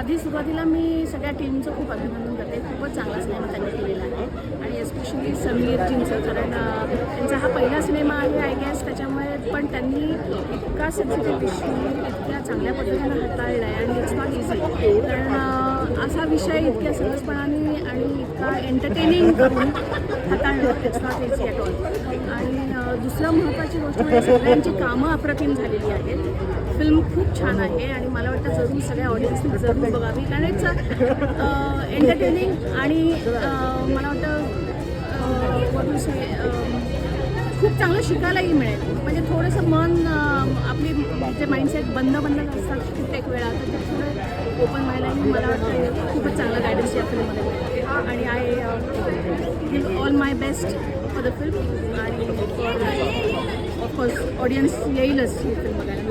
आधी सुरुवातीला मी सगळ्या टीमचं खूप अभिनंदन करते. खूपच चांगला सिनेमा त्यांनी केलेला आहे आणि एस्पेशली समीरजींचं, कारण त्यांचा हा पहिला सिनेमा आहे आय गेस, त्याच्यामुळे पण त्यांनी इतका सेन्सिटिव्ह इश्यू इतक्या चांगल्या पद्धतीनं हाताळला आहे आणि इट्स नॉट इझी, कारण असा विषय इतक्या सहजपणाने आणि इतका एंटरटेनिंग करून हाताळणं it's not easy at all. आणि दुसरं महत्त्वाची गोष्ट म्हणजे सगळ्यांची कामं अप्रतिम झालेली आहेत. फिल्म खूप छान आहे आणि मला वाटतं जरूर सगळ्या ऑडियन्सनी जरूर बघावी, कारण इट्स एंटरटेनिंग आणि मला वाटतं खूप चांगलं शिकायलाही मिळेल. म्हणजे थोडंसं मन आपली जे माइंडसेट बंद असतात कित्येक वेळा, तर ते थोडं ओपन व्हायलाही मला वाटतं खूपच चांगलं गायडन्स या फिल्ममध्ये मिळेल. आणि I give all my best for the film आणि फॉर ऑफकोर्स ऑडियन्स येईलच ही फिल्म बघायला.